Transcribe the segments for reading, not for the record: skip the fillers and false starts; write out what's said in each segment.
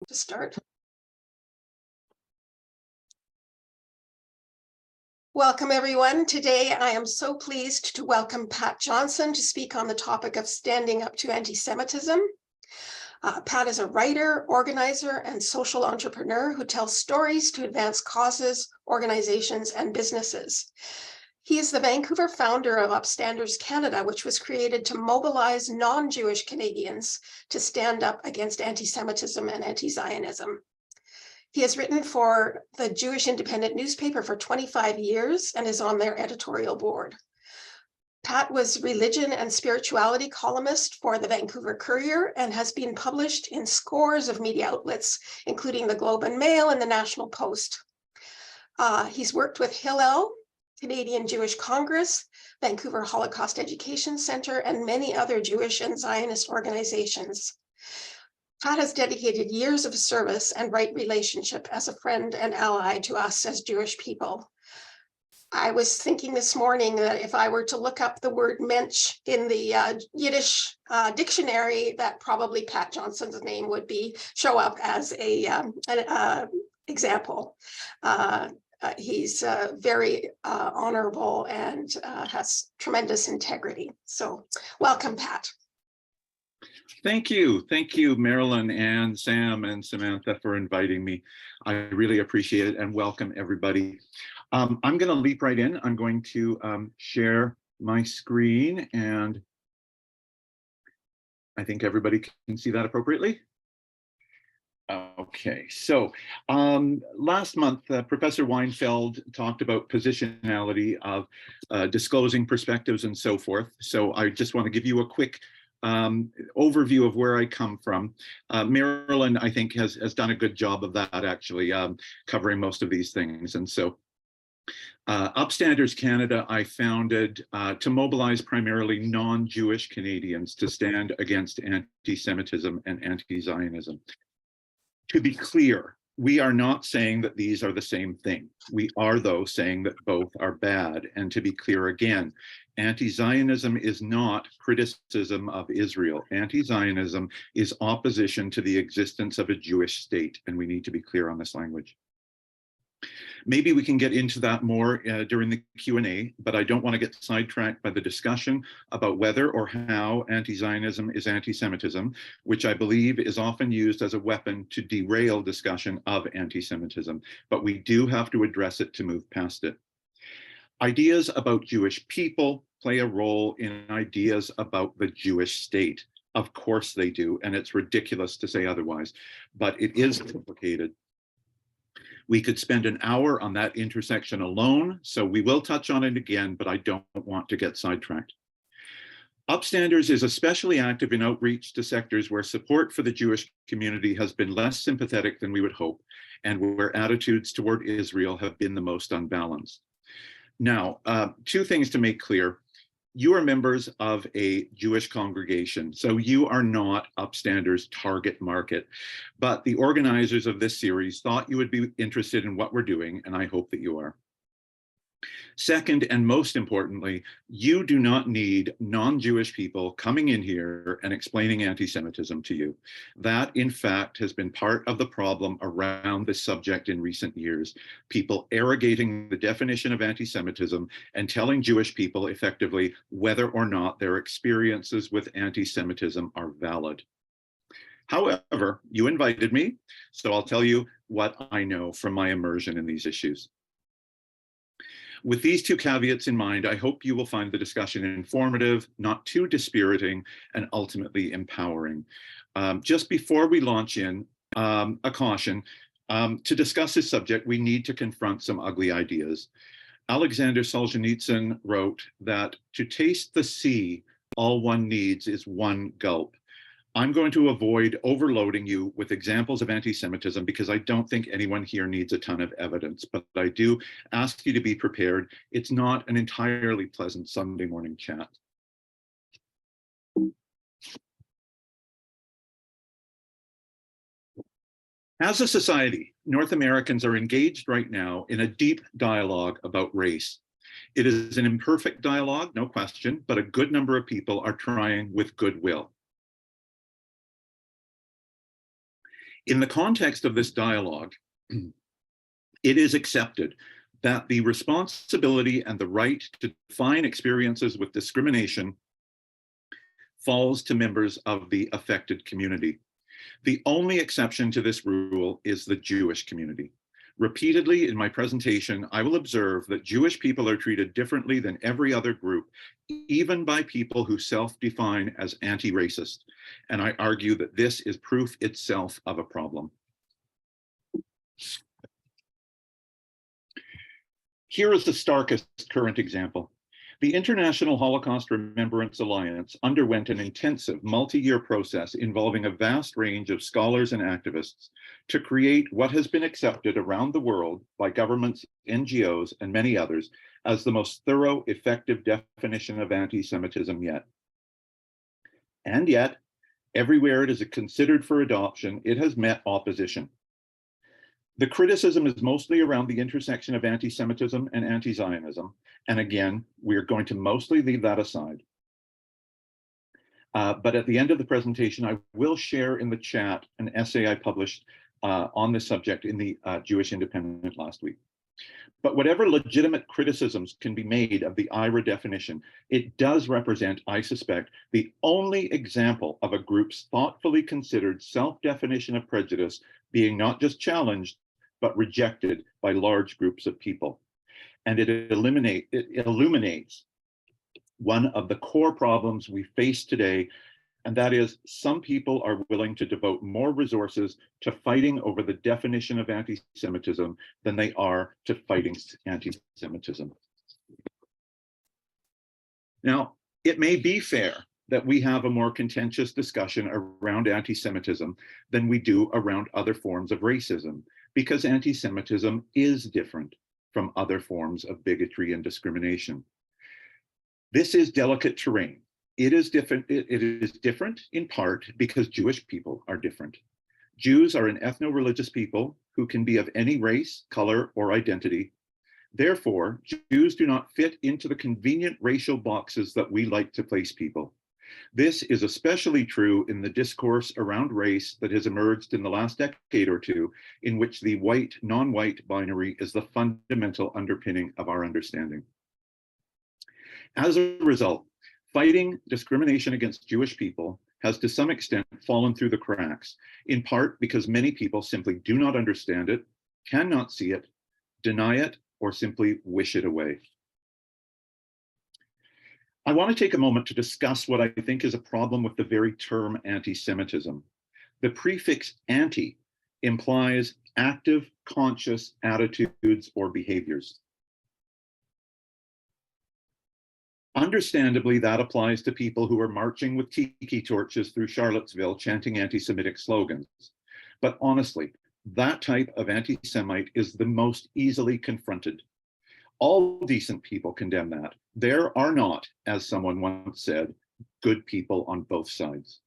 To start. Welcome, everyone. Today, I am so pleased to welcome Pat Johnson to speak on the topic of standing up to anti-Semitism. Pat is a writer, organizer, and social entrepreneur who tells stories to advance causes, organizations, and businesses. He is the Vancouver founder of Upstanders Canada, which was created to mobilize non-Jewish Canadians to stand up against anti-Semitism and anti-Zionism. He has written for the Jewish Independent newspaper for 25 years and is on their editorial board. Pat was religion and spirituality columnist for the Vancouver Courier and has been published in scores of media outlets, including the Globe and Mail and the National Post. He's worked with Hillel, Canadian Jewish Congress, Vancouver Holocaust Education Center, and many other Jewish and Zionist organizations. Pat has dedicated years of service and right relationship as a friend and ally to us as Jewish people. I was thinking this morning that if I were to look up the word mensch in the Yiddish dictionary, that probably Pat Johnson's name would show up as an example. He's very honorable and has tremendous integrity. So welcome, Pat. Thank you, Marilyn and Sam and Samantha for inviting me. I really appreciate it and welcome everybody. I'm going to leap right in. I'm going to share my screen and I think everybody can see that appropriately. Okay, so last month, Professor Weinfeld talked about positionality of disclosing perspectives and so forth. So I just want to give you a quick overview of where I come from. Marilyn, I think, has done a good job of that, actually, covering most of these things. And so Upstanders Canada, I founded to mobilize primarily non-Jewish Canadians to stand against anti-Semitism and anti-Zionism. To be clear, we are not saying that these are the same thing. We are, though, saying that both are bad. And to be clear again, anti-Zionism is not criticism of Israel. Anti-Zionism is opposition to the existence of a Jewish state, and we need to be clear on this language. Maybe we can get into that more during the Q&A, but I don't want to get sidetracked by the discussion about whether or how anti-Zionism is anti-Semitism, which I believe is often used as a weapon to derail discussion of anti-Semitism, but we do have to address it to move past it. Ideas about Jewish people play a role in ideas about the Jewish state. Of course they do, and it's ridiculous to say otherwise, but it is complicated. We could spend an hour on that intersection alone, so we will touch on it again, but I don't want to get sidetracked. Upstanders is especially active in outreach to sectors where support for the Jewish community has been less sympathetic than we would hope, and where attitudes toward Israel have been the most unbalanced. Now, two things to make clear. You are members of a Jewish congregation, so you are not Upstanders' target market. But the organizers of this series thought you would be interested in what we're doing, and I hope that you are. Second, and most importantly, you do not need non-Jewish people coming in here and explaining anti-Semitism to you. That, in fact, has been part of the problem around this subject in recent years. People arrogating the definition of anti-Semitism and telling Jewish people effectively whether or not their experiences with anti-Semitism are valid. However, you invited me, so I'll tell you what I know from my immersion in these issues. With these two caveats in mind, I hope you will find the discussion informative, not too dispiriting, and ultimately empowering. Just before we launch in, a caution, to discuss this subject, we need to confront some ugly ideas. Alexander Solzhenitsyn wrote that to taste the sea, all one needs is one gulp. I'm going to avoid overloading you with examples of anti-Semitism because I don't think anyone here needs a ton of evidence, but I do ask you to be prepared. It's not an entirely pleasant Sunday morning chat. As a society, North Americans are engaged right now in a deep dialogue about race. It is an imperfect dialogue, no question, but a good number of people are trying with goodwill. In the context of this dialogue, it is accepted that the responsibility and the right to define experiences with discrimination falls to members of the affected community. The only exception to this rule is the Jewish community. Repeatedly in my presentation, I will observe that Jewish people are treated differently than every other group, even by people who self-define as anti-racist. And I argue that this is proof itself of a problem. Here is the starkest current example. The International Holocaust Remembrance Alliance underwent an intensive multi-year process involving a vast range of scholars and activists to create what has been accepted around the world by governments, NGOs, and many others as the most thorough, effective definition of anti-Semitism yet. And yet, everywhere it is considered for adoption, it has met opposition. The criticism is mostly around the intersection of anti-Semitism and anti-Zionism. And again, we're going to mostly leave that aside. But at the end of the presentation, I will share in the chat an essay I published on this subject in the Jewish Independent last week. But whatever legitimate criticisms can be made of the IRA definition, it does represent, I suspect, the only example of a group's thoughtfully considered self-definition of prejudice being not just challenged, but rejected by large groups of people. And it illuminates one of the core problems we face today, and that is some people are willing to devote more resources to fighting over the definition of anti-Semitism than they are to fighting anti-Semitism. Now, it may be fair that we have a more contentious discussion around anti-Semitism than we do around other forms of racism, because anti-Semitism is different from other forms of bigotry and discrimination. This is delicate terrain. It is different in part because Jewish people are different. Jews are an ethno-religious people who can be of any race, color, or identity. Therefore, Jews do not fit into the convenient racial boxes that we like to place people. This is especially true in the discourse around race that has emerged in the last decade or two, in which the white, non-white binary is the fundamental underpinning of our understanding. As a result, fighting discrimination against Jewish people has to some extent fallen through the cracks, in part because many people simply do not understand it, cannot see it, deny it, or simply wish it away. I want to take a moment to discuss what I think is a problem with the very term anti-Semitism. The prefix anti implies active, conscious attitudes or behaviors. Understandably, that applies to people who are marching with tiki torches through Charlottesville chanting anti-Semitic slogans. But honestly, that type of anti-Semite is the most easily confronted. All decent people condemn that. There are not, as someone once said, good people on both sides.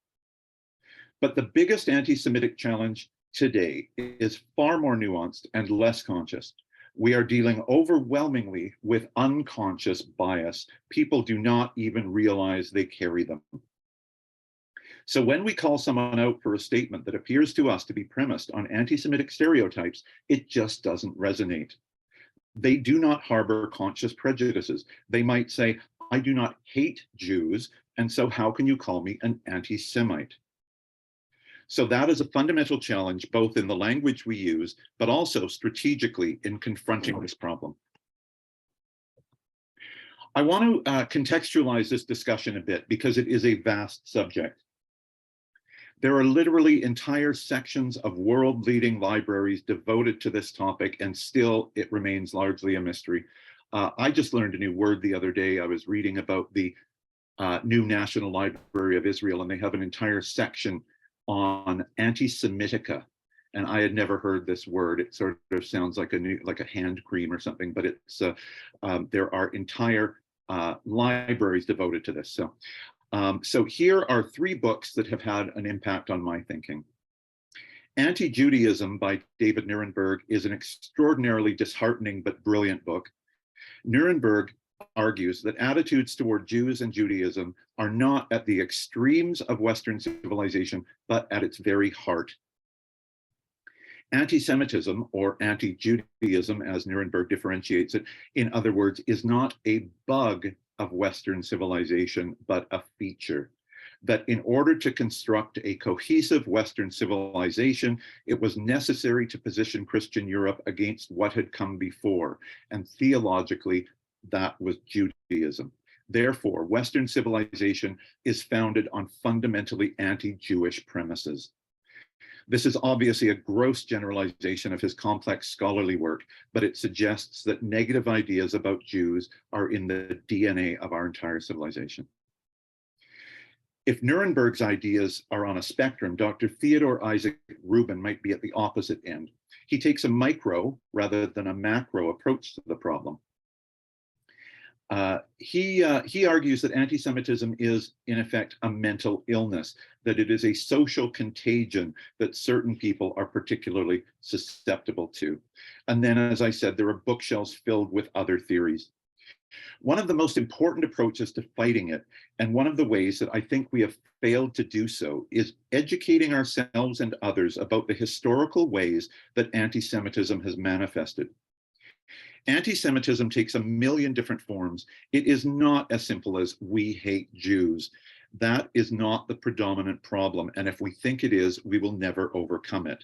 But the biggest anti-Semitic challenge today is far more nuanced and less conscious. We are dealing overwhelmingly with unconscious bias. People do not even realize they carry them. So when we call someone out for a statement that appears to us to be premised on anti-Semitic stereotypes, it just doesn't resonate. They do not harbor conscious prejudices. They might say, I do not hate Jews, and so how can you call me an anti-Semite? So that is a fundamental challenge, both in the language we use, but also strategically in confronting this problem. I want to contextualize this discussion a bit because it is a vast subject. There are literally entire sections of world-leading libraries devoted to this topic, and still it remains largely a mystery. I just learned a new word the other day. I was reading about the new National Library of Israel, and they have an entire section on anti-Semitica, and I had never heard this word. It sort of sounds like a hand cream or something, but it's there are entire libraries devoted to this. So here are 3 books that have had an impact on my thinking. Anti-Judaism by David Nirenberg is an extraordinarily disheartening but brilliant book. Nirenberg argues that attitudes toward Jews and Judaism are not at the extremes of Western civilization, but at its very heart. Anti-Semitism, or anti-Judaism, as Nuremberg differentiates it, in other words, is not a bug of Western civilization, but a feature. That in order to construct a cohesive Western civilization, it was necessary to position Christian Europe against what had come before. And theologically, that was Judaism. Therefore, Western civilization is founded on fundamentally anti-Jewish premises. This is obviously a gross generalization of his complex scholarly work, but it suggests that negative ideas about Jews are in the DNA of our entire civilization. If Nuremberg's ideas are on a spectrum, Dr. Theodore Isaac Rubin might be at the opposite end. He takes a micro rather than a macro approach to the problem. He argues that anti-Semitism is, in effect, a mental illness, that it is a social contagion that certain people are particularly susceptible to. And then, as I said, there are bookshelves filled with other theories. One of the most important approaches to fighting it, and one of the ways that I think we have failed to do so, is educating ourselves and others about the historical ways that anti-Semitism has manifested. Anti-Semitism takes a million different forms. It is not as simple as "we hate Jews." That is not the predominant problem. And if we think it is, we will never overcome it.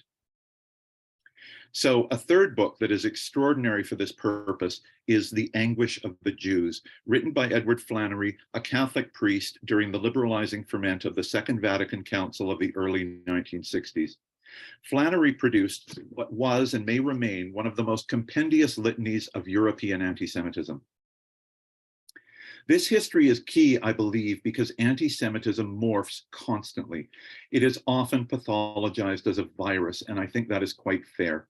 So a third book that is extraordinary for this purpose is The Anguish of the Jews, written by Edward Flannery, a Catholic priest during the liberalizing ferment of the Second Vatican Council of the early 1960s. Flannery produced what was and may remain one of the most compendious litanies of European anti-Semitism. This history is key, I believe, because anti-Semitism morphs constantly. It is often pathologized as a virus, and I think that is quite fair.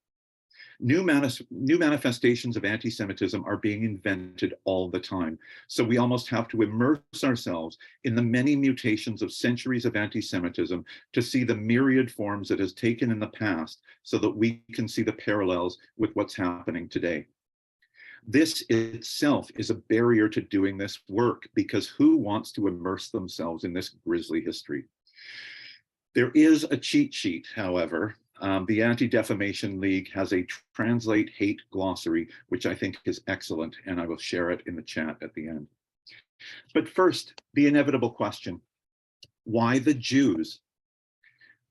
New manifestations of anti-Semitism are being invented all the time. So we almost have to immerse ourselves in the many mutations of centuries of anti-Semitism to see the myriad forms it has taken in the past so that we can see the parallels with what's happening today. This itself is a barrier to doing this work, because who wants to immerse themselves in this grisly history? There is a cheat sheet, however. The Anti-Defamation League has a Translate Hate glossary, which I think is excellent, and I will share it in the chat at the end. But first, the inevitable question: why the Jews?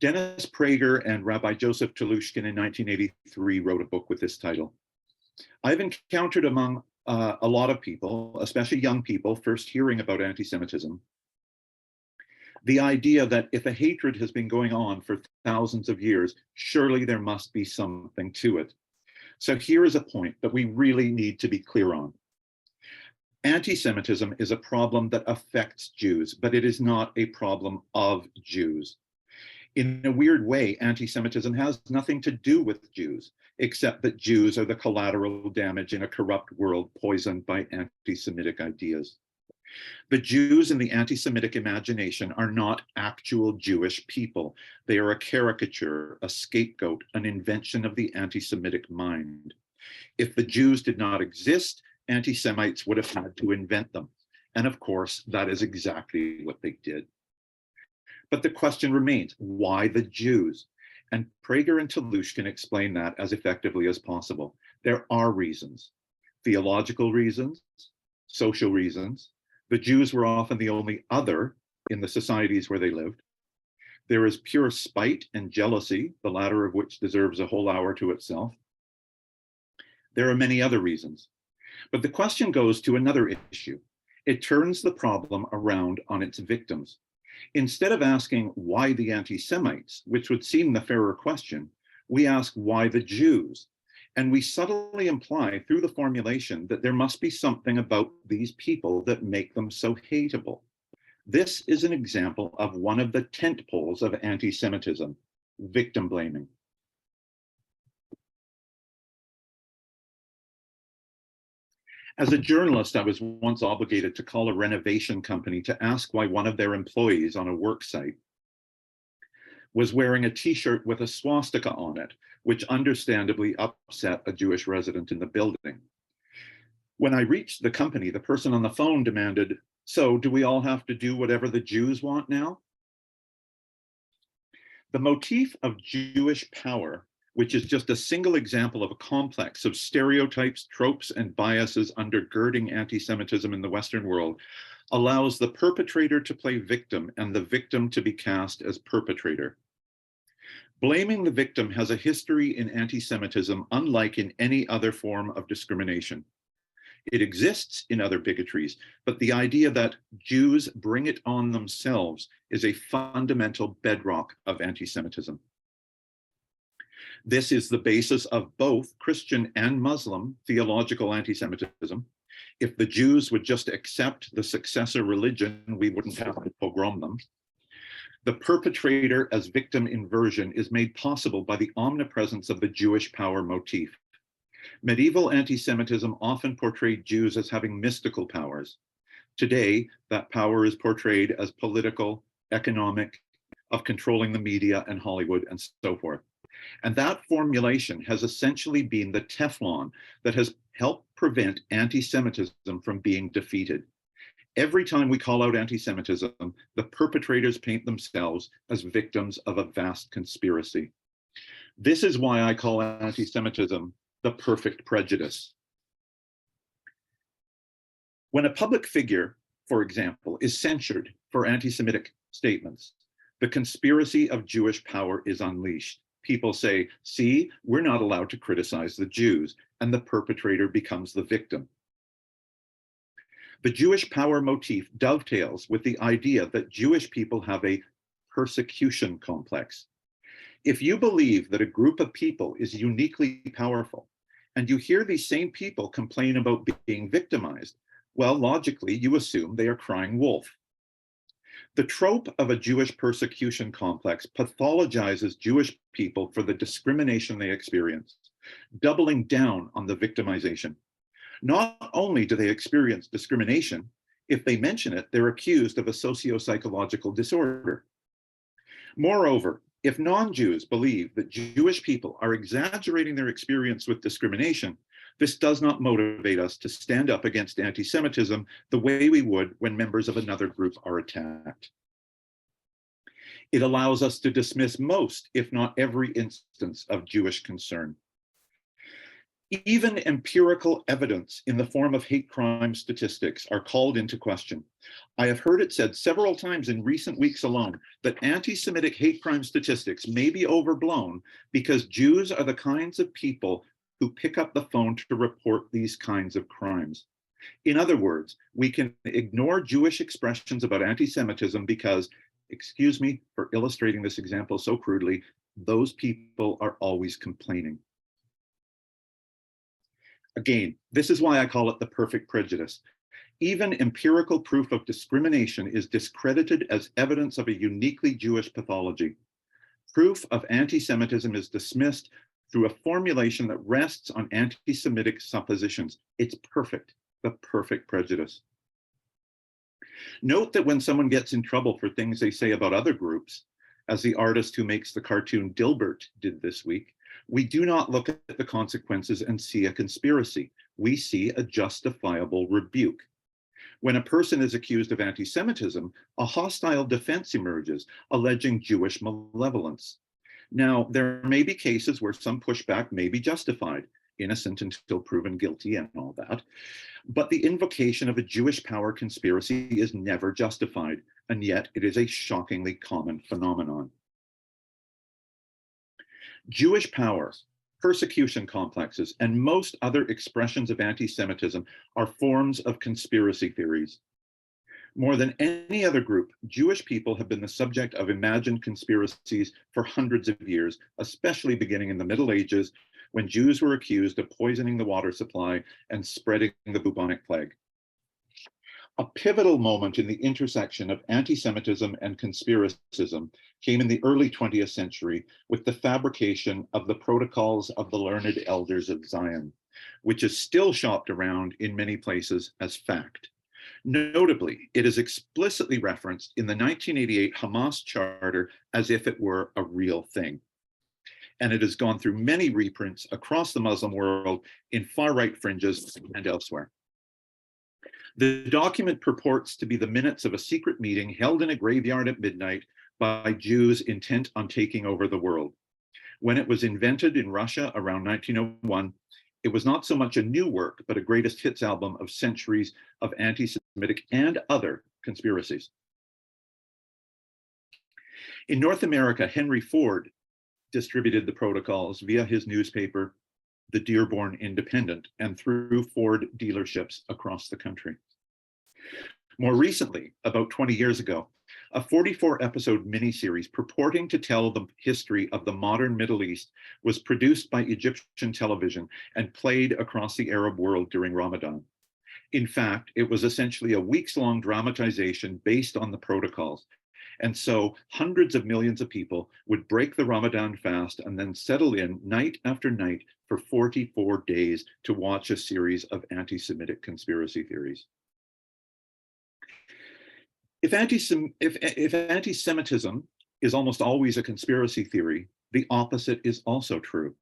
Dennis Prager and Rabbi Joseph Telushkin in 1983 wrote a book with this title. I've encountered among a lot of people, especially young people, first hearing about anti-Semitism, the idea that if a hatred has been going on for thousands of years, surely there must be something to it. So here is a point that we really need to be clear on. Anti-Semitism is a problem that affects Jews, but it is not a problem of Jews. In a weird way, anti-Semitism has nothing to do with Jews, except that Jews are the collateral damage in a corrupt world poisoned by anti-Semitic ideas. The Jews in the anti-Semitic imagination are not actual Jewish people. They are a caricature, a scapegoat, an invention of the anti-Semitic mind. If the Jews did not exist, anti-Semites would have had to invent them. And of course, that is exactly what they did. But the question remains, why the Jews? And Prager and Telushkin explain that as effectively as possible. There are reasons: theological reasons, social reasons. The Jews were often the only other in the societies where they lived. There is pure spite and jealousy, the latter of which deserves a whole hour to itself. There are many other reasons. But the question goes to another issue. It turns the problem around on its victims. Instead of asking why the anti-Semites, which would seem the fairer question, we ask why the Jews. And we subtly imply through the formulation that there must be something about these people that make them so hateable. This is an example of one of the tent poles of anti-Semitism: victim blaming. As a journalist, I was once obligated to call a renovation company to ask why one of their employees on a work site was wearing a t-shirt with a swastika on it, which understandably upset a Jewish resident in the building. When I reached the company, the person on the phone demanded, "So do we all have to do whatever the Jews want now?" The motif of Jewish power which is just a single example of a complex of stereotypes, tropes, and biases undergirding anti-Semitism in the Western world, allows the perpetrator to play victim and the victim to be cast as perpetrator. Blaming the victim has a history in anti-Semitism unlike in any other form of discrimination. It exists in other bigotries, but the idea that Jews bring it on themselves is a fundamental bedrock of anti-Semitism. This is the basis of both Christian and Muslim theological anti-Semitism. If the Jews would just accept the successor religion, we wouldn't have to pogrom them. The perpetrator as victim inversion is made possible by the omnipresence of the Jewish power motif. Medieval anti-Semitism often portrayed Jews as having mystical powers. Today, that power is portrayed as political, economic, of controlling the media and Hollywood and so forth. And that formulation has essentially been the Teflon that has helped prevent anti-Semitism from being defeated. Every time we call out anti-Semitism, the perpetrators paint themselves as victims of a vast conspiracy. This is why I call anti-Semitism the perfect prejudice. When a public figure, for example, is censured for anti-Semitic statements, the conspiracy of Jewish power is unleashed. People say, see, we're not allowed to criticize the Jews, and the perpetrator becomes the victim. The Jewish power motif dovetails with the idea that Jewish people have a persecution complex. If you believe that a group of people is uniquely powerful, and you hear these same people complain about being victimized, well, logically, you assume they are crying wolf. The trope of a Jewish persecution complex pathologizes Jewish people for the discrimination they experience, doubling down on the victimization. Not only do they experience discrimination, if they mention it, they're accused of a socio-psychological disorder. Moreover, if non-Jews believe that Jewish people are exaggerating their experience with discrimination, this does not motivate us to stand up against anti-Semitism the way we would when members of another group are attacked. It allows us to dismiss most, if not every instance of Jewish concern. Even empirical evidence in the form of hate crime statistics are called into question. I have heard it said several times in recent weeks alone that anti-Semitic hate crime statistics may be overblown because Jews are the kinds of people who pick up the phone to report these kinds of crimes. In other words, we can ignore Jewish expressions about anti-Semitism because, excuse me for illustrating this example so crudely, those people are always complaining. Again, this is why I call it the perfect prejudice. Even empirical proof of discrimination is discredited as evidence of a uniquely Jewish pathology. Proof of anti-Semitism is dismissed through a formulation that rests on anti-Semitic suppositions. It's perfect, the perfect prejudice. Note that when someone gets in trouble for things they say about other groups, as the artist who makes the cartoon Dilbert did this week, we do not look at the consequences and see a conspiracy. We see a justifiable rebuke. When a person is accused of anti-Semitism, a hostile defense emerges, alleging Jewish malevolence. Now, there may be cases where some pushback may be justified, innocent until proven guilty and all that, but the invocation of a Jewish power conspiracy is never justified, and yet it is a shockingly common phenomenon. Jewish power, persecution complexes, and most other expressions of anti-Semitism are forms of conspiracy theories. More than any other group, Jewish people have been the subject of imagined conspiracies for hundreds of years, especially beginning in the Middle Ages, when Jews were accused of poisoning the water supply and spreading the bubonic plague. A pivotal moment in the intersection of anti-Semitism and conspiracism came in the early 20th century with the fabrication of the Protocols of the Learned Elders of Zion, which is still shopped around in many places as fact. Notably, it is explicitly referenced in the 1988 Hamas Charter as if it were a real thing. And it has gone through many reprints across the Muslim world in far-right fringes and elsewhere. The document purports to be the minutes of a secret meeting held in a graveyard at midnight by Jews intent on taking over the world. When it was invented in Russia around 1901, it was not so much a new work, but a greatest hits album of centuries of anti-Semitic and other conspiracies. In North America, Henry Ford distributed the protocols via his newspaper, the Dearborn Independent, and through Ford dealerships across the country. More recently, about 20 years ago, a 44-episode miniseries purporting to tell the history of the modern Middle East was produced by Egyptian television and played across the Arab world during Ramadan. In fact, it was essentially a weeks-long dramatization based on the protocols. And so hundreds of millions of people would break the Ramadan fast and then settle in night after night for 44 days to watch a series of anti-Semitic conspiracy theories. If anti-Semitism is almost always a conspiracy theory, the opposite is also true.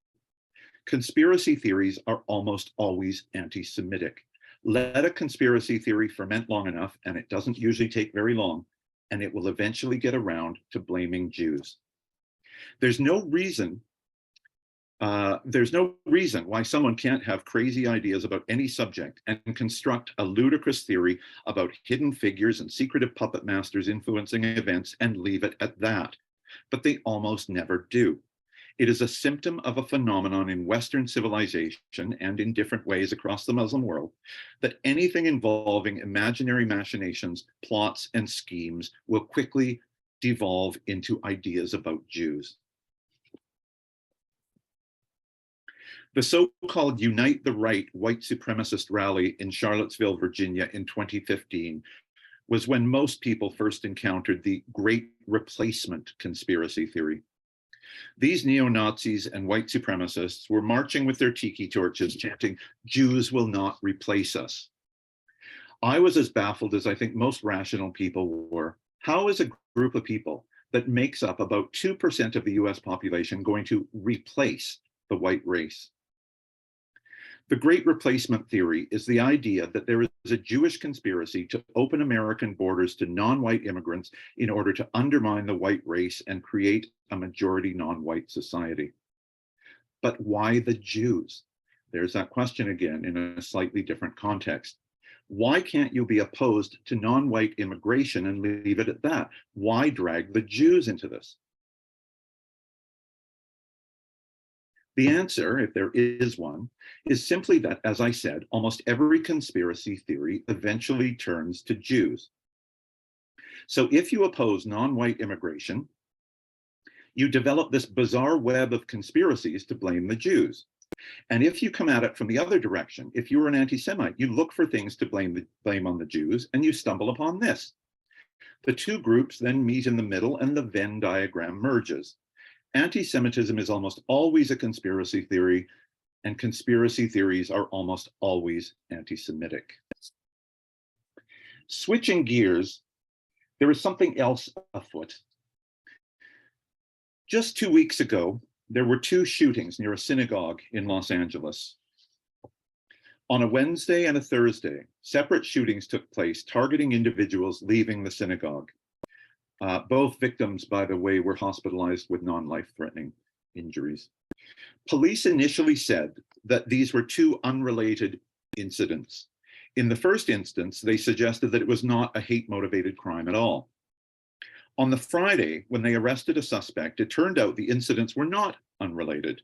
Conspiracy theories are almost always anti-Semitic. Let a conspiracy theory ferment long enough, and it doesn't usually take very long, and it will eventually get around to blaming Jews. There's no reason why someone can't have crazy ideas about any subject and construct a ludicrous theory about hidden figures and secretive puppet masters influencing events and leave it at that. But they almost never do. It is a symptom of a phenomenon in Western civilization and in different ways across the Muslim world that anything involving imaginary machinations, plots, and schemes will quickly devolve into ideas about Jews. The so-called Unite the Right white supremacist rally in Charlottesville, Virginia in 2015 was when most people first encountered the Great Replacement conspiracy theory. These neo-Nazis and white supremacists were marching with their tiki torches, chanting, "Jews will not replace us." I was as baffled as I think most rational people were. How is a group of people that makes up about 2% of the US population going to replace the white race? The Great Replacement theory is the idea that there is a Jewish conspiracy to open American borders to non-white immigrants in order to undermine the white race and create a majority non-white society. But why the Jews? There's that question again in a slightly different context. Why can't you be opposed to non-white immigration and leave it at that? Why drag the Jews into this? The answer, if there is one, is simply that, as I said, almost every conspiracy theory eventually turns to Jews. So if you oppose non-white immigration, you develop this bizarre web of conspiracies to blame the Jews. And if you come at it from the other direction, if you're an anti-Semite, you look for things to blame on the Jews, and you stumble upon this. The two groups then meet in the middle, and the Venn diagram merges. Anti-Semitism is almost always a conspiracy theory, and conspiracy theories are almost always anti-Semitic. Switching gears, there is something else afoot. Just 2 weeks ago, there were two shootings near a synagogue in Los Angeles. On a Wednesday and a Thursday, separate shootings took place targeting individuals leaving the synagogue. Both victims, by the way, were hospitalized with non-life-threatening injuries. Police initially said that these were two unrelated incidents. In the first instance, they suggested that it was not a hate-motivated crime at all. On the Friday, when they arrested a suspect, it turned out the incidents were not unrelated,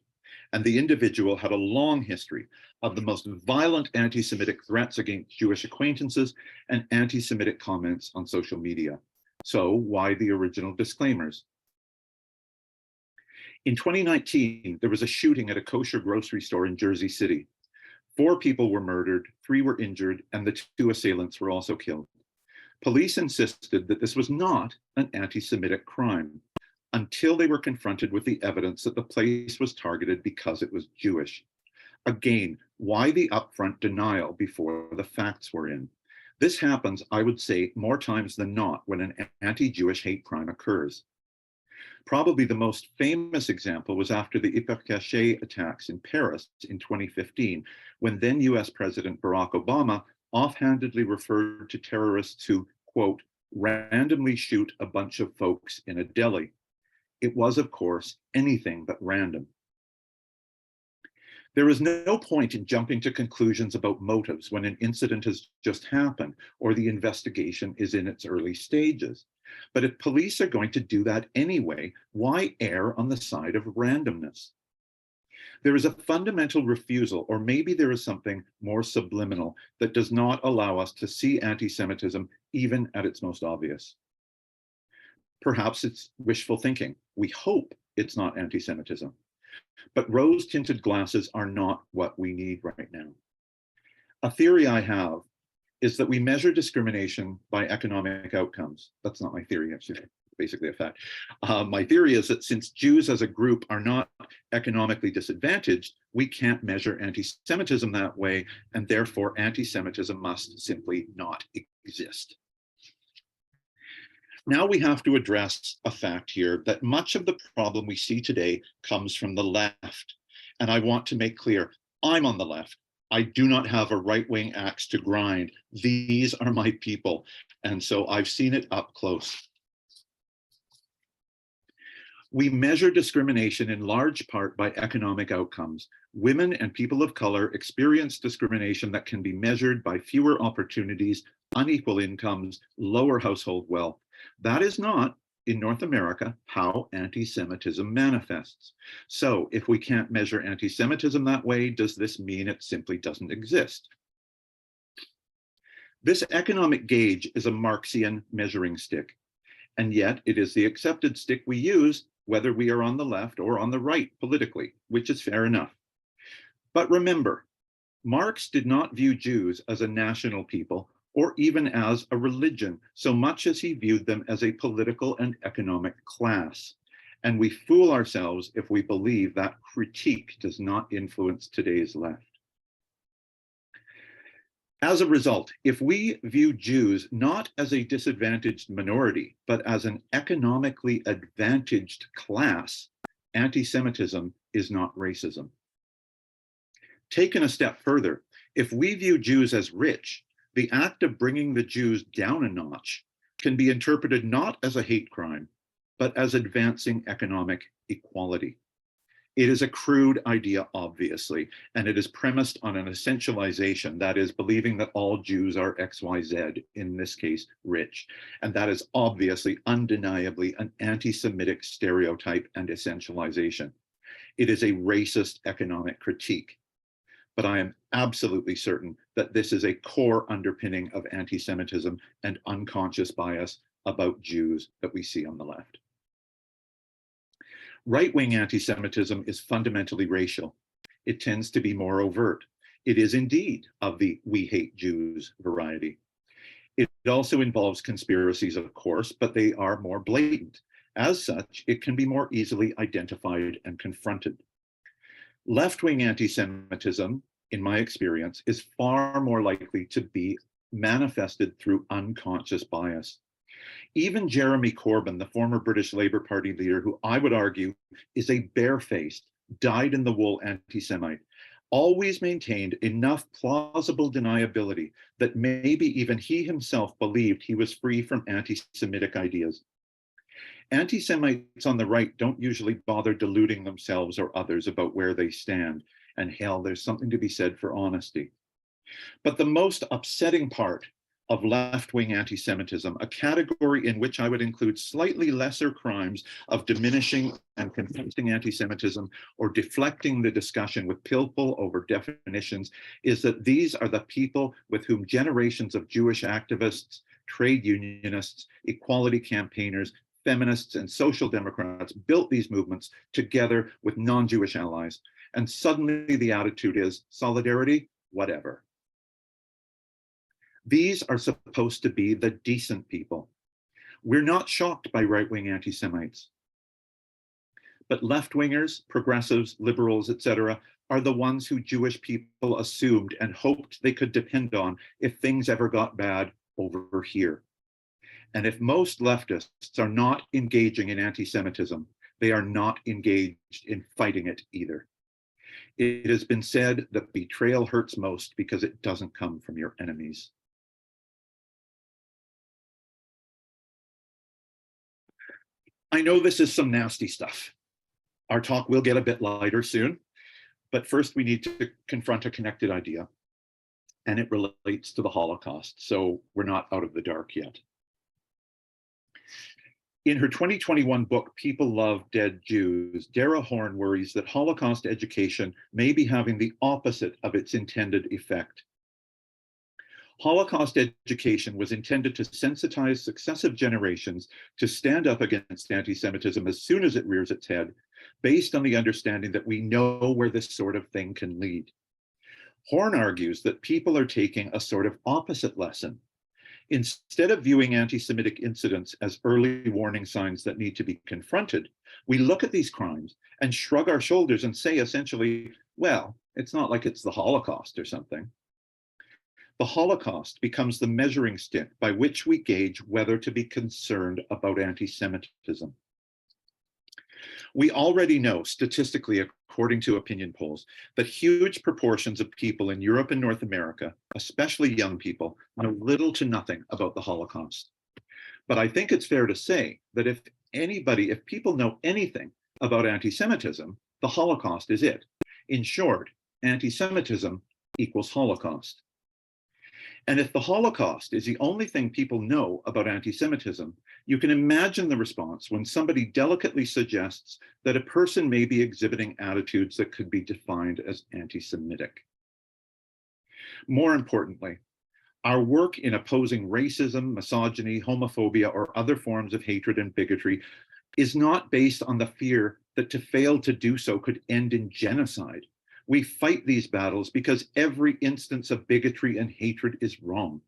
and the individual had a long history of the most violent anti-Semitic threats against Jewish acquaintances and anti-Semitic comments on social media. So why the original disclaimers? In 2019, there was a shooting at a kosher grocery store in Jersey City. 4 people were murdered, 3 were injured, and the 2 assailants were also killed. Police insisted that this was not an anti-Semitic crime until they were confronted with the evidence that the place was targeted because it was Jewish. Again, why the upfront denial before the facts were in? This happens, I would say, more times than not when an anti-Jewish hate crime occurs. Probably the most famous example was after the Hypercacher attacks in Paris in 2015, when then US President Barack Obama offhandedly referred to terrorists who, quote, randomly shoot a bunch of folks in a deli. It was, of course, anything but random. There is no point in jumping to conclusions about motives when an incident has just happened or the investigation is in its early stages. But if police are going to do that anyway, why err on the side of randomness? There is a fundamental refusal, or maybe there is something more subliminal that does not allow us to see anti-Semitism even at its most obvious. Perhaps it's wishful thinking. We hope it's not anti-Semitism. But rose-tinted glasses are not what we need right now. A theory I have is that we measure discrimination by economic outcomes. That's not my theory, actually, basically a fact. My theory is that since Jews as a group are not economically disadvantaged, we can't measure anti-Semitism that way, and therefore anti-Semitism must simply not exist. Now we have to address a fact here that much of the problem we see today comes from the left. And I want to make clear, I'm on the left. I do not have a right-wing axe to grind. These are my people. And so I've seen it up close. We measure discrimination in large part by economic outcomes. Women and people of color experience discrimination that can be measured by fewer opportunities, unequal incomes, lower household wealth. That is not, in North America, how anti-Semitism manifests. So if we can't measure anti-Semitism that way, does this mean it simply doesn't exist? This economic gauge is a Marxian measuring stick, and yet it is the accepted stick we use whether we are on the left or on the right politically, which is fair enough. But remember, Marx did not view Jews as a national people or even as a religion, so much as he viewed them as a political and economic class. And we fool ourselves if we believe that critique does not influence today's left. As a result, if we view Jews not as a disadvantaged minority, but as an economically advantaged class, anti-Semitism is not racism. Taken a step further, if we view Jews as rich, the act of bringing the Jews down a notch can be interpreted not as a hate crime, but as advancing economic equality. It is a crude idea, obviously, and it is premised on an essentialization, that is, believing that all Jews are XYZ, in this case, rich. And that is obviously, undeniably, an anti-Semitic stereotype and essentialization. It is a racist economic critique. But I am absolutely certain that this is a core underpinning of anti-Semitism and unconscious bias about Jews that we see on the left. Right-wing anti-Semitism is fundamentally racial. It tends to be more overt. It is indeed of the "we hate Jews" variety. It also involves conspiracies, of course, but they are more blatant. As such, it can be more easily identified and confronted. Left-wing anti-Semitism, in my experience, is far more likely to be manifested through unconscious bias. Even Jeremy Corbyn, the former British Labour Party leader, who I would argue is a barefaced, dyed-in-the-wool anti-Semite, always maintained enough plausible deniability that maybe even he himself believed he was free from anti-Semitic ideas. Anti-Semites on the right don't usually bother deluding themselves or others about where they stand, and hell, there's something to be said for honesty. But the most upsetting part of left-wing anti-Semitism, a category in which I would include slightly lesser crimes of diminishing and contesting anti-Semitism or deflecting the discussion with pilpul over definitions, is that these are the people with whom generations of Jewish activists, trade unionists, equality campaigners, feminists, and social democrats built these movements together with non-Jewish allies. And suddenly the attitude is solidarity, whatever. These are supposed to be the decent people. We're not shocked by right-wing anti-Semites. But left-wingers, progressives, liberals, etc., are the ones who Jewish people assumed and hoped they could depend on if things ever got bad over here. And if most leftists are not engaging in anti-Semitism, they are not engaged in fighting it either. It has been said that betrayal hurts most because it doesn't come from your enemies. I know this is some nasty stuff. Our talk will get a bit lighter soon, but first we need to confront a connected idea, and it relates to the Holocaust, so we're not out of the dark yet. In her 2021 book, People Love Dead Jews, Dara Horn worries that Holocaust education may be having the opposite of its intended effect. Holocaust education was intended to sensitize successive generations to stand up against anti-Semitism as soon as it rears its head, based on the understanding that we know where this sort of thing can lead. Horn argues that people are taking a sort of opposite lesson. Instead of viewing anti-Semitic incidents as early warning signs that need to be confronted, we look at these crimes and shrug our shoulders and say essentially, well, it's not like it's the Holocaust or something. The Holocaust becomes the measuring stick by which we gauge whether to be concerned about anti-Semitism. We already know, statistically, according to opinion polls, that huge proportions of people in Europe and North America, especially young people, know little to nothing about the Holocaust. But I think it's fair to say that if people know anything about anti-Semitism, the Holocaust is it. In short, anti-Semitism equals Holocaust. And if the Holocaust is the only thing people know about anti-Semitism, you can imagine the response when somebody delicately suggests that a person may be exhibiting attitudes that could be defined as anti-Semitic. More importantly, our work in opposing racism, misogyny, homophobia, or other forms of hatred and bigotry is not based on the fear that to fail to do so could end in genocide. We fight these battles because every instance of bigotry and hatred is wrong.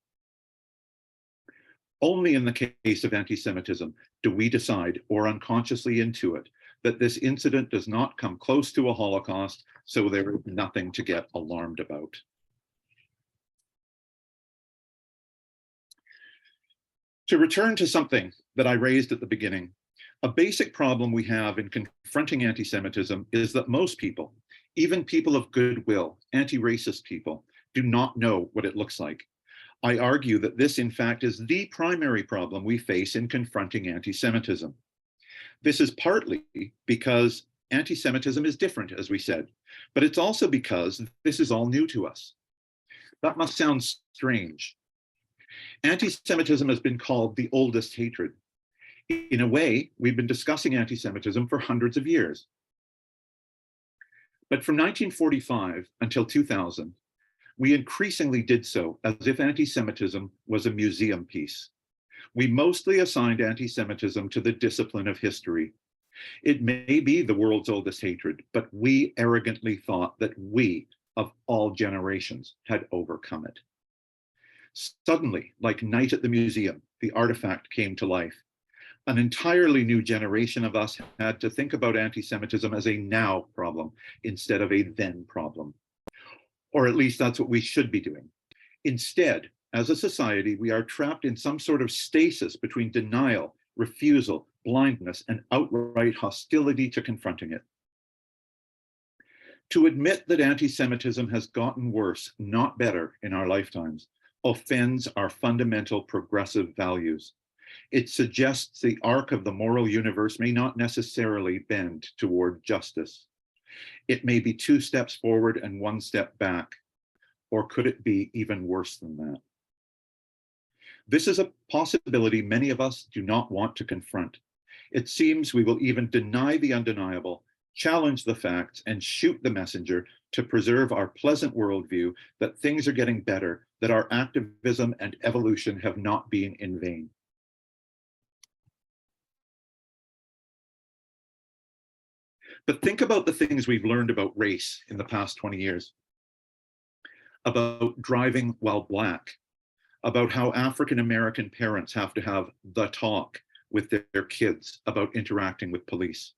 Only in the case of anti-Semitism do we decide, or unconsciously intuit, that this incident does not come close to a Holocaust, so there is nothing to get alarmed about. To return to something that I raised at the beginning, a basic problem we have in confronting anti-Semitism is that most people, even people of goodwill, anti-racist people, do not know what it looks like. I argue that this, in fact, is the primary problem we face in confronting anti-Semitism. This is partly because anti-Semitism is different, as we said, but it's also because this is all new to us. That must sound strange. Anti-Semitism has been called the oldest hatred. In a way, we've been discussing anti-Semitism for hundreds of years. But from 1945 until 2000, we increasingly did so as if anti-Semitism was a museum piece. We mostly assigned anti-Semitism to the discipline of history. It may be the world's oldest hatred, but we arrogantly thought that we, of all generations, had overcome it. Suddenly, like Night at the Museum, the artifact came to life. An entirely new generation of us had to think about anti-Semitism as a now problem instead of a then problem. Or at least that's what we should be doing. Instead, as a society, we are trapped in some sort of stasis between denial, refusal, blindness, and outright hostility to confronting it. To admit that anti-Semitism has gotten worse, not better, in our lifetimes, offends our fundamental progressive values. It suggests the arc of the moral universe may not necessarily bend toward justice. It may be 2 steps forward and 1 step back, or could it be even worse than that? This is a possibility many of us do not want to confront. It seems we will even deny the undeniable, challenge the facts, and shoot the messenger to preserve our pleasant worldview that things are getting better, that our activism and evolution have not been in vain. But think about the things we've learned about race in the past 20 years. About driving while Black, about how African-American parents have to have the talk with their kids about interacting with police.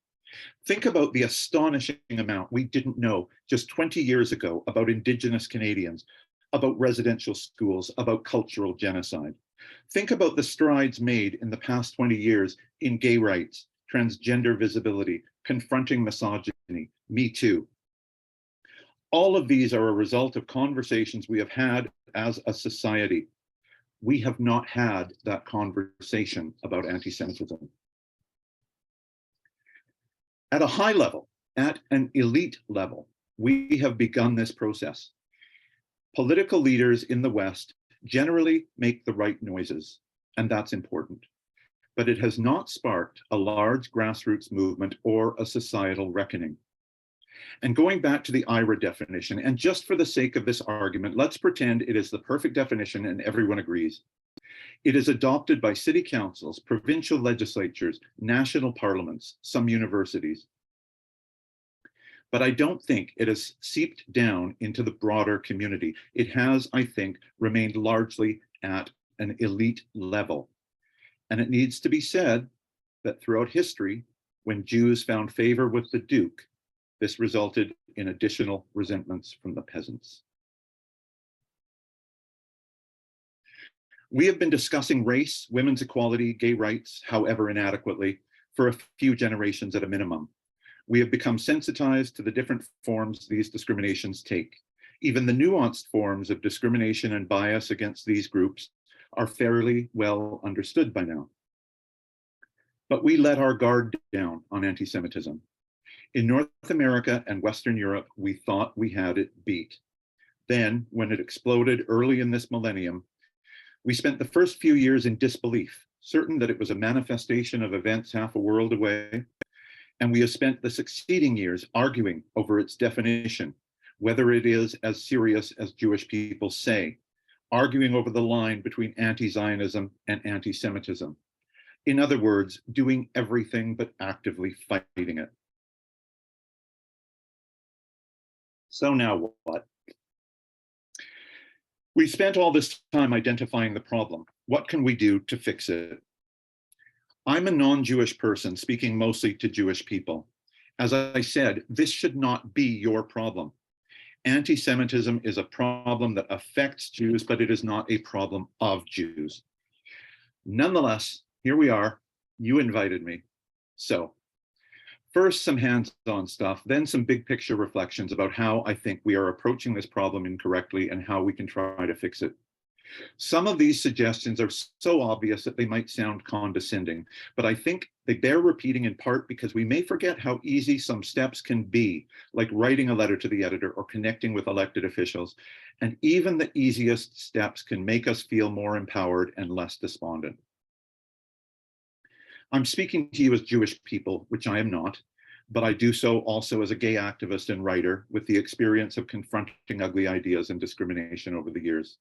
Think about the astonishing amount we didn't know just 20 years ago about Indigenous Canadians, about residential schools, about cultural genocide. Think about the strides made in the past 20 years in gay rights, transgender visibility, confronting misogyny, Me Too. All of these are a result of conversations we have had as a society. We have not had that conversation about anti-Semitism. At a high level, at an elite level, we have begun this process. Political leaders in the West generally make the right noises, and that's important. But it has not sparked a large grassroots movement or a societal reckoning. And going back to the IRA definition, and just for the sake of this argument, let's pretend it is the perfect definition and everyone agrees. It is adopted by city councils, provincial legislatures, national parliaments, some universities. But I don't think it has seeped down into the broader community. It has, I think, remained largely at an elite level. And it needs to be said that throughout history, when Jews found favor with the Duke, this resulted in additional resentments from the peasants. We have been discussing race, women's equality, gay rights, however inadequately, for a few generations at a minimum. We have become sensitized to the different forms these discriminations take. Even the nuanced forms of discrimination and bias against these groups are fairly well understood by now. But we let our guard down on anti-Semitism. In North America and Western Europe, we thought we had it beat. Then, when it exploded early in this millennium, we spent the first few years in disbelief, certain that it was a manifestation of events half a world away, and we have spent the succeeding years arguing over its definition, whether it is as serious as Jewish people say, arguing over the line between anti-Zionism and anti-Semitism. In other words, doing everything but actively fighting it. So now what? We spent all this time identifying the problem. What can we do to fix it? I'm a non-Jewish person speaking mostly to Jewish people. As I said, this should not be your problem. Anti-Semitism is a problem that affects Jews, but it is not a problem of Jews. Nonetheless, here we are. You invited me. So first, some hands-on stuff, then some big picture reflections about how I think we are approaching this problem incorrectly and how we can try to fix it. Some of these suggestions are so obvious that they might sound condescending, but I think they bear repeating in part because we may forget how easy some steps can be, like writing a letter to the editor or connecting with elected officials. And even the easiest steps can make us feel more empowered and less despondent. I'm speaking to you as Jewish people, which I am not, but I do so also as a gay activist and writer with the experience of confronting ugly ideas and discrimination over the years.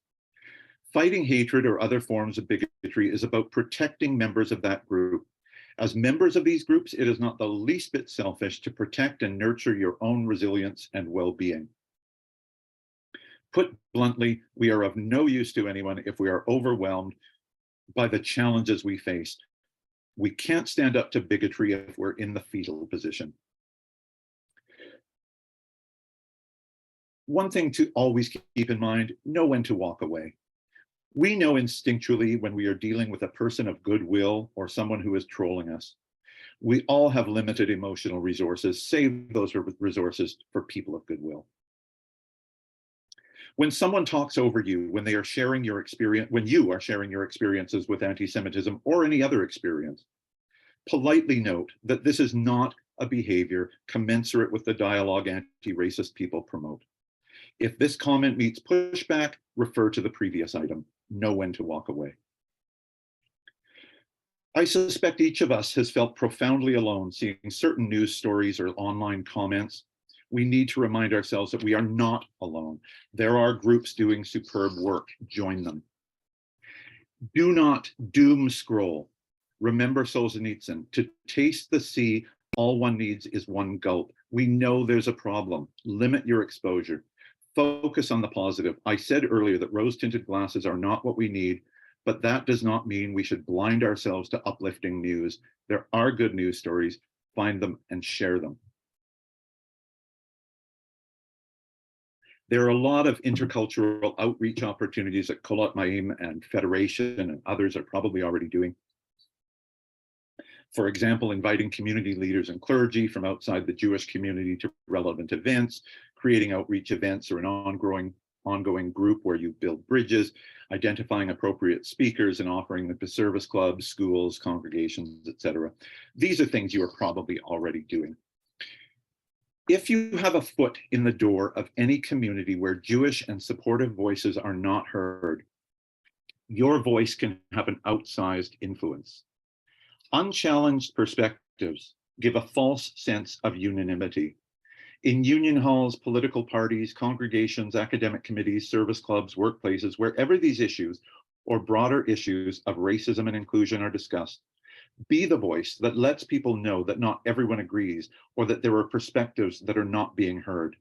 Fighting hatred or other forms of bigotry is about protecting members of that group. As members of these groups, it is not the least bit selfish to protect and nurture your own resilience and well-being. Put bluntly, we are of no use to anyone if we are overwhelmed by the challenges we face. We can't stand up to bigotry if we're in the fetal position. One thing to always keep in mind, know when to walk away. We know instinctually when we are dealing with a person of goodwill or someone who is trolling us. We all have limited emotional resources. Save those resources for people of goodwill. When someone talks over you, when they are sharing your experience, when you are sharing your experiences with anti-Semitism or any other experience, politely note that this is not a behavior commensurate with the dialogue anti-racist people promote. If this comment meets pushback, refer to the previous item. Know when to walk away. I suspect each of us has felt profoundly alone seeing certain news stories or online comments. We need to remind ourselves that we are not alone. There are groups doing superb work. Join them. Do not doom scroll. Remember Solzhenitsyn, to taste the sea, all one needs is one gulp. We know there's a problem. Limit your exposure. Focus on the positive. I said earlier that rose-tinted glasses are not what we need, but that does not mean we should blind ourselves to uplifting news. There are good news stories. Find them and share them. There are a lot of intercultural outreach opportunities that Kolot Maim and Federation and others are probably already doing. For example, inviting community leaders and clergy from outside the Jewish community to relevant events, creating outreach events or an ongoing group where you build bridges, identifying appropriate speakers and offering them to service clubs, schools, congregations, etc. These are things you are probably already doing. If you have a foot in the door of any community where Jewish and supportive voices are not heard, your voice can have an outsized influence. Unchallenged perspectives give a false sense of unanimity. In union halls, political parties, congregations, academic committees, service clubs, workplaces, wherever these issues or broader issues of racism and inclusion are discussed, be the voice that lets people know that not everyone agrees or that there are perspectives that are not being heard.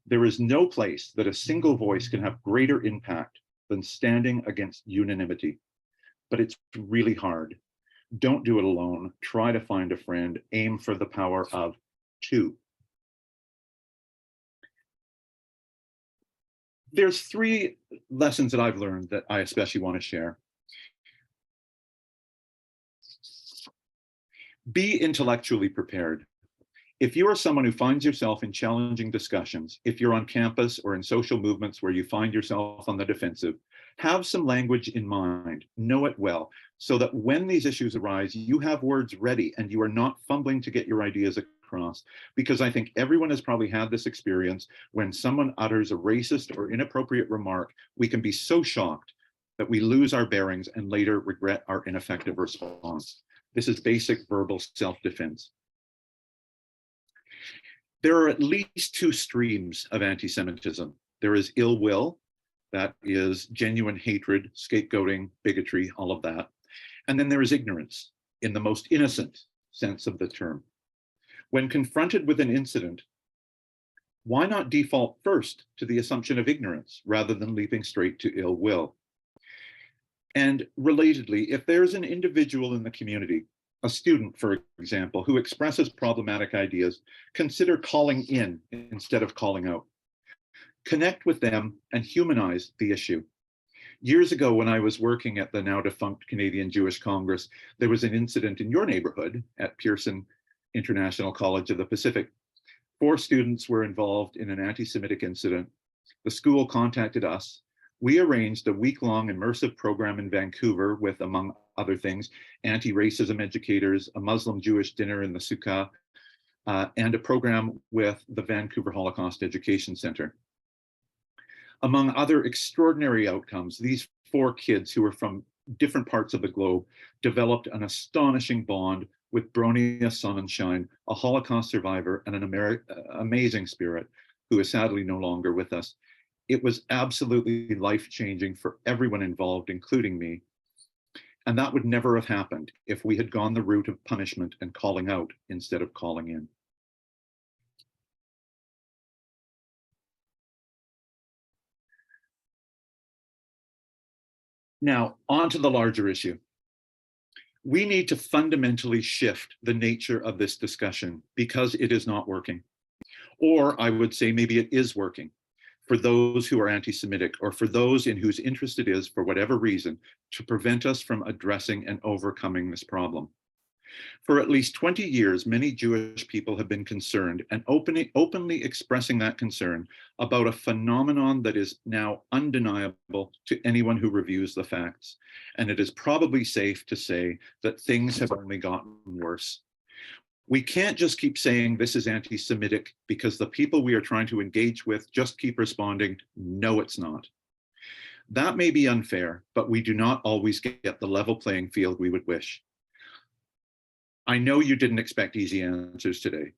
There is no place that a single voice can have greater impact than standing against unanimity. But it's really hard. Don't do it alone. Try to find a friend. Aim for the power of two. There's three lessons that I've learned that I especially want to share. Be intellectually prepared. If you are someone who finds yourself in challenging discussions, if you're on campus or in social movements where you find yourself on the defensive, have some language in mind, know it well, so that when these issues arise, you have words ready and you are not fumbling to get your ideas across. Because I think everyone has probably had this experience when someone utters a racist or inappropriate remark, we can be so shocked that we lose our bearings and later regret our ineffective response. This is basic verbal self-defense. There are at least two streams of anti-Semitism. There is ill will, that is genuine hatred, scapegoating, bigotry, all of that. And then there is ignorance, in the most innocent sense of the term. When confronted with an incident, why not default first to the assumption of ignorance rather than leaping straight to ill will? And relatedly, if there's an individual in the community, a student, for example, who expresses problematic ideas, consider calling in instead of calling out. Connect with them and humanize the issue. Years ago, when I was working at the now defunct Canadian Jewish Congress, there was an incident in your neighborhood at Pearson International College of the Pacific. 4 students were involved in an anti-Semitic incident. The school contacted us. We arranged a week-long immersive program in Vancouver with, among other things, anti-racism educators, a Muslim-Jewish dinner in the Sukkah, and a program with the Vancouver Holocaust Education Center. Among other extraordinary outcomes, these 4 kids who were from different parts of the globe developed an astonishing bond with Bronia Sonnenschein, a Holocaust survivor and an amazing spirit who is sadly no longer with us. It was absolutely life-changing for everyone involved, including me. And that would never have happened if we had gone the route of punishment and calling out instead of calling in. Now, on to the larger issue. We need to fundamentally shift the nature of this discussion because it is not working. Or I would say maybe it is working for those who are anti-Semitic or for those in whose interest it is, for whatever reason, to prevent us from addressing and overcoming this problem. For at least 20 years, many Jewish people have been concerned and openly expressing that concern about a phenomenon that is now undeniable to anyone who reviews the facts. And it is probably safe to say that things have only gotten worse. We can't just keep saying this is anti-Semitic because the people we are trying to engage with just keep responding, no, it's not. That may be unfair, but we do not always get the level playing field we would wish. I know you didn't expect easy answers today,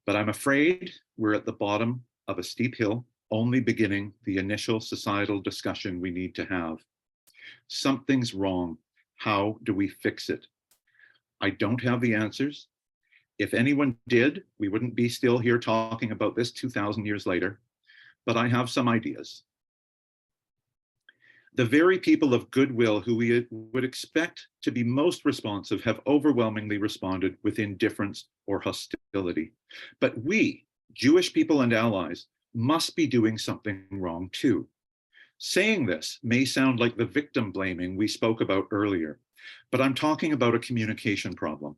but I'm afraid we're at the bottom of a steep hill, only beginning the initial societal discussion we need to have. Something's wrong. How do we fix it? I don't have the answers. If anyone did, we wouldn't be still here talking about this 2,000 years later, but I have some ideas. The very people of goodwill who we would expect to be most responsive have overwhelmingly responded with indifference or hostility. But we, Jewish people and allies, must be doing something wrong too. Saying this may sound like the victim blaming we spoke about earlier, but I'm talking about a communication problem.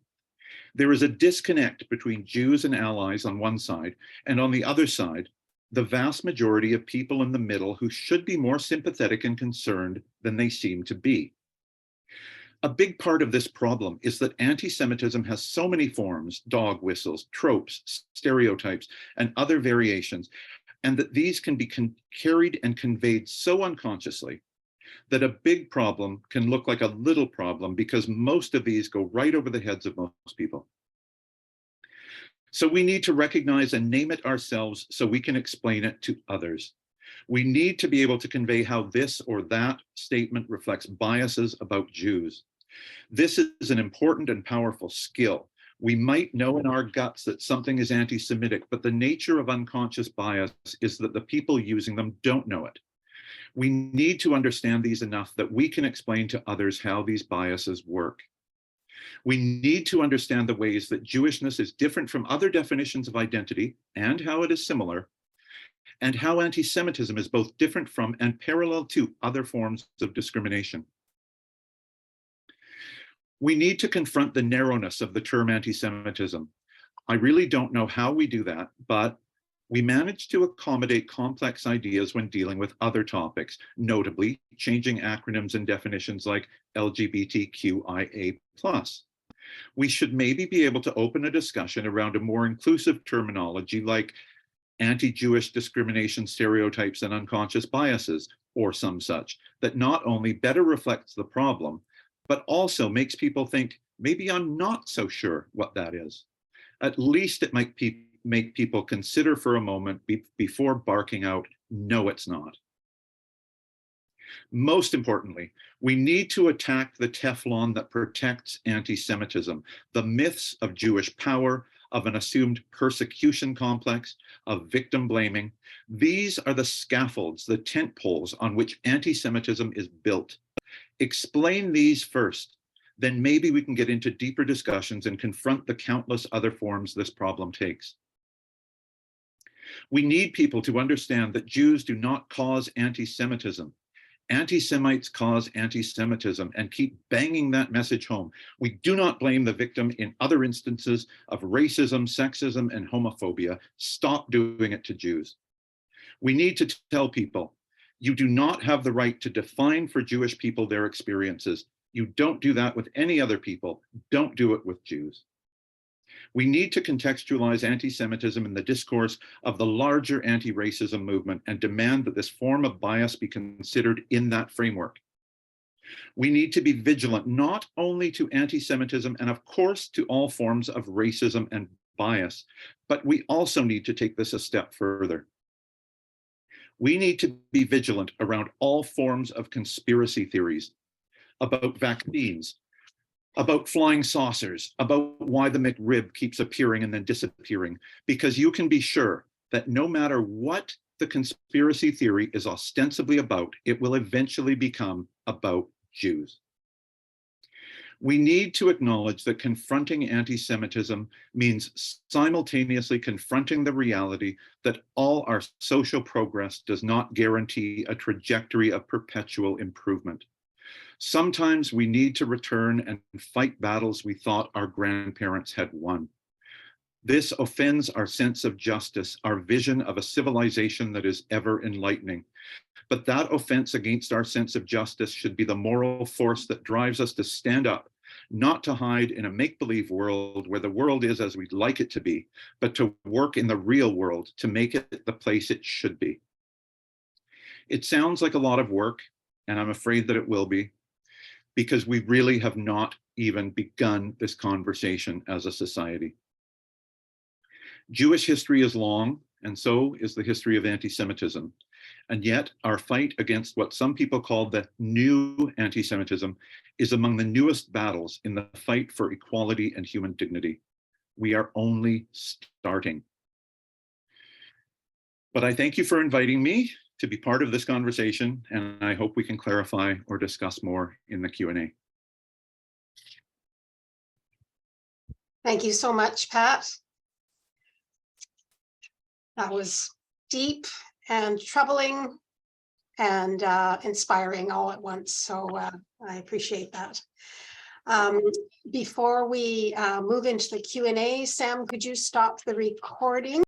There is a disconnect between Jews and allies on one side, and on the other side, the vast majority of people in the middle who should be more sympathetic and concerned than they seem to be. A big part of this problem is that anti-Semitism has so many forms, dog whistles, tropes, stereotypes, and other variations, and that these can be carried and conveyed so unconsciously that a big problem can look like a little problem because most of these go right over the heads of most people. So we need to recognize and name it ourselves so we can explain it to others. We need to be able to convey how this or that statement reflects biases about Jews. This is an important and powerful skill. We might know in our guts that something is anti-Semitic, but the nature of unconscious bias is that the people using them don't know it. We need to understand these enough that we can explain to others how these biases work. We need to understand the ways that Jewishness is different from other definitions of identity and how it is similar, and how anti-Semitism is both different from and parallel to other forms of discrimination. We need to confront the narrowness of the term anti-Semitism. I really don't know how we do that, but we manage to accommodate complex ideas when dealing with other topics, notably changing acronyms and definitions like LGBTQIA+. We should maybe be able to open a discussion around a more inclusive terminology like anti-Jewish discrimination, stereotypes, and unconscious biases, or some such, that not only better reflects the problem, but also makes people think, maybe I'm not so sure what that is. At least it might make people consider for a moment before barking out, no, it's not. Most importantly, we need to attack the Teflon that protects anti-Semitism, the myths of Jewish power, of an assumed persecution complex, of victim blaming. These are the scaffolds, the tent poles on which anti-Semitism is built. Explain these first, then maybe we can get into deeper discussions and confront the countless other forms this problem takes. We need people to understand that Jews do not cause anti-Semitism. Anti-Semites cause anti-Semitism, and keep banging that message home. We do not blame the victim in other instances of racism, sexism, and homophobia. Stop doing it to Jews. We need to tell people, you do not have the right to define for Jewish people their experiences. You don't do that with any other people. Don't do it with Jews. We need to contextualize anti-Semitism in the discourse of the larger anti-racism movement and demand that this form of bias be considered in that framework. We need to be vigilant not only to anti-Semitism and of course to all forms of racism and bias, but we also need to take this a step further. We need to be vigilant around all forms of conspiracy theories about vaccines, about flying saucers, about why the McRib keeps appearing and then disappearing, because you can be sure that no matter what the conspiracy theory is ostensibly about, it will eventually become about Jews. We need to acknowledge that confronting anti-Semitism means simultaneously confronting the reality that all our social progress does not guarantee a trajectory of perpetual improvement. Sometimes we need to return and fight battles we thought our grandparents had won. This offends our sense of justice, our vision of a civilization that is ever enlightening. But that offense against our sense of justice should be the moral force that drives us to stand up, not to hide in a make-believe world where the world is as we'd like it to be, but to work in the real world to make it the place it should be. It sounds like a lot of work, and I'm afraid that it will be, because we really have not even begun this conversation as a society. Jewish history is long, and so is the history of anti-Semitism. And yet our fight against what some people call the new anti-Semitism is among the newest battles in the fight for equality and human dignity. We are only starting. But I thank you for inviting me to be part of this conversation, and I hope we can clarify or discuss more in the Q&A. Thank you so much, Pat. That was deep and troubling and inspiring all at once. So I appreciate that. Before we move into the Q&A, Sam, could you stop the recording?